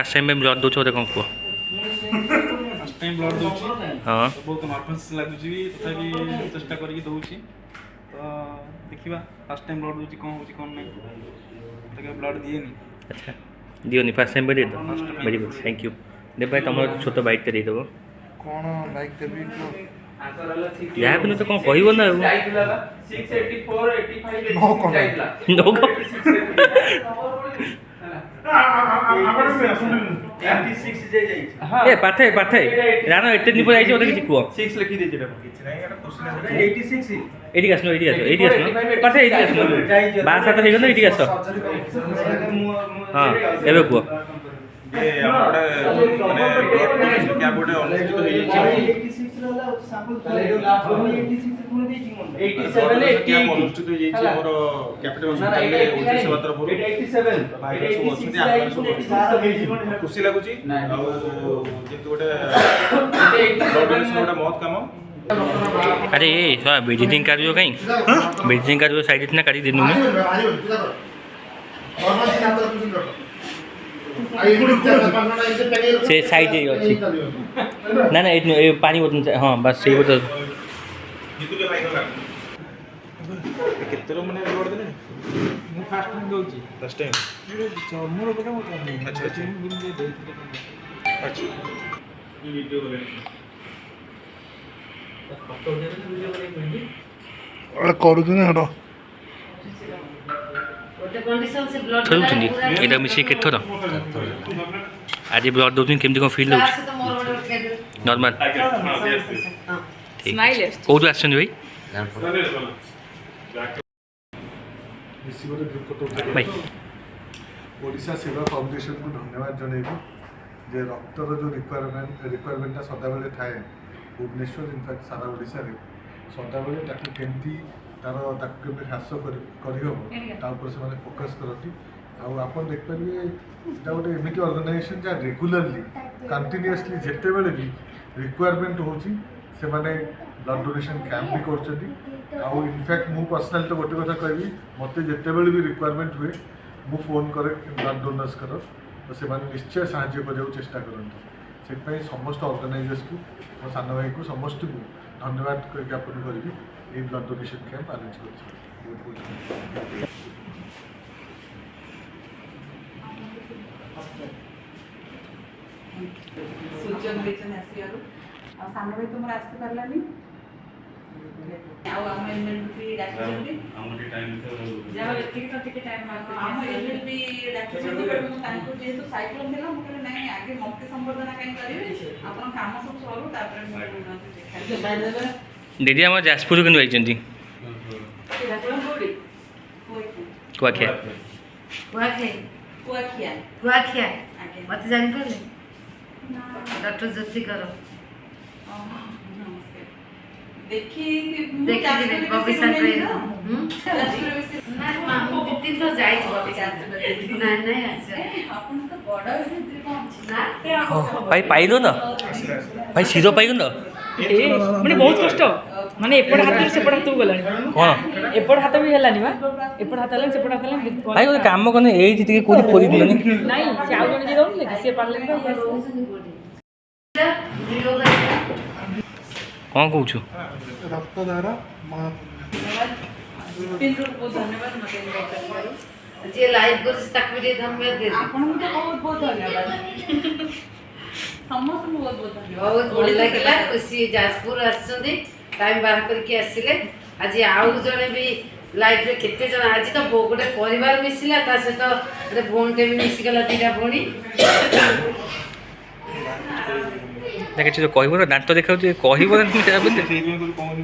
fast time blood दौच बोधे कौन कह fast time blood दूची हाँ बहुत नर्भस लगुच तथापि चेष्टा करके दौची तो देखा फास्ट टाइम ब्लड दूची कौन हो कौन नहीं ब्लड दिएनि अच्छा दियोनी फास्ट टाइम दे दो very good thank you they भाई तुम छोट बाइक टे देदेव कौन लाइक देवी यहाँ भी तो कौन कह ना नो ए पाठे पाठे रानो एटे दिन पर आई ओते किछि कुओ 6 लिखि दे जेटा किछि नाही एटा क्वेश्चन 86 एटी आसनो पाठे एटी आसनो बास सात हे गनो एटी आसो हां एबे कुओ ये हमरे माने ब्लड क्या बोटे अनुचित होई छि 86 रहला सैंपल खाली 86 पुणे देछि मन 87 क्या अनुचित होई छि मोर कैपिटल हॉस्पिटल ले ओजे सेवा तरफ 87 भाई सब अछते आकर सब खुशी लागु छि आ जेतु गोटे ब्लड डोनेशन गोटे बहुत काम अरे ए विजिटिंग कार्ड जो कहीं विजिटिंग कार्ड जो साइड इतना काटी देनु से साइड अच्छी ना ना ये पानी बोतल हाँ बस से बोतल केतरो मने ब्लड देले मु फास्ट टाइम दउची फर्स्ट टाइम मोर कोटा मत अच्छा अच्छा अच्छा ये वीडियो बने फोटो दे वीडियो बने अरे करू कि ना हडो ये मिसी के थोड़ा आज ब्लड दौन केमती कौन फिल नॉर्मल कौटू आस भाई भाई ओडिशा सेवा फाउंडेशन को धन्यवाद जनइबी जे रक्तर जो रिक्वायरमेंटा सदाबले थाए भुवनेश्वर इनफैक्ट सारा ओडिशा रे सदाबले ताकू केमती तार ताकू केमती ह्रास करहब से फोकस करती आपन देखिपारे इटा गोटे एमती ऑर्गेनाइजेशन जहाँ रेगुलरली कंटिन्यूअसली जिते बड़े भी रिक्वायरमेंट होची से माने ब्लड डोनेशन कैंप भी कर इनफैक्ट मु पर्सनली तो गोटे कथा कहबी मते जिते बड़े भी रिक्वायरमेंट हुए मु फोन करे ब्लड डोनर्स कर तो से निश्चय साहाय्य करने चेष्टा करते से समस्त ऑर्गेनाइजर्स को मो सान भाई को समस्त को धन्यवाद ज्ञापन करी ये ब्लड डोनेशन कैंप अरेंज कर सूचन देचन आसियारो आ सानो भाई तुमरा आसी परलानी आउ हम एमएलबी डाकिछंती हमरे टाइम तो जाव एतिक टाइम मारते हम एमएलबी डाकिछंती बट मु तांको जेतु साइक्लोन देला मु कहले नाही आगे मुक्ति संवर्धना काई करिवे आपण काम सब सरू तापर मु देखा दीदी हम जाजपुर के आइचंती कुआखिया कुआखिया कुआखिया मत जान पड़े डॉक्टर ज्योति करो देखी देखी बॉबी सर ना तीन तो जाई बॉबी सर ना नहीं अच्छा अपन तो बड़ा भितर पहुंच ना भाई पाइलो ना भाई सीधो पाइलो ना माने बहुत कष्ट माने एपड़ हाथ से सेपड़ हाथ गलानी कौन एपड़ हाथ भी हेलानी बा एपड़ हाथ हेलानी सेपड़ हाथ हेलानी भाई कोई काम करने एई टिके कोडी फोरी दिलनी नहीं से आउ जने जे रहउले कि से पारले कौन कहू छु रक्त द्वारा को धन्यवाद मते इनवाइट करू जे लाइव कर तक भी धन्यवाद दे आपण मुझे बहुत बहुत धन्यवाद समस्त बहुत बहुत धन्यवाद बहुत बढ़िया लागला खुशी जाजपुर आछंदी टाइम बाहर करके आसिले आज आउ जने भी लाइफ रे केते जन आज तो गोटे परिवार मिसिला ता से तो रे भोंटे भी मिसी गला तीटा भोणी देखि छ कहबो दांत देखाउ कहबो ना तुम कोन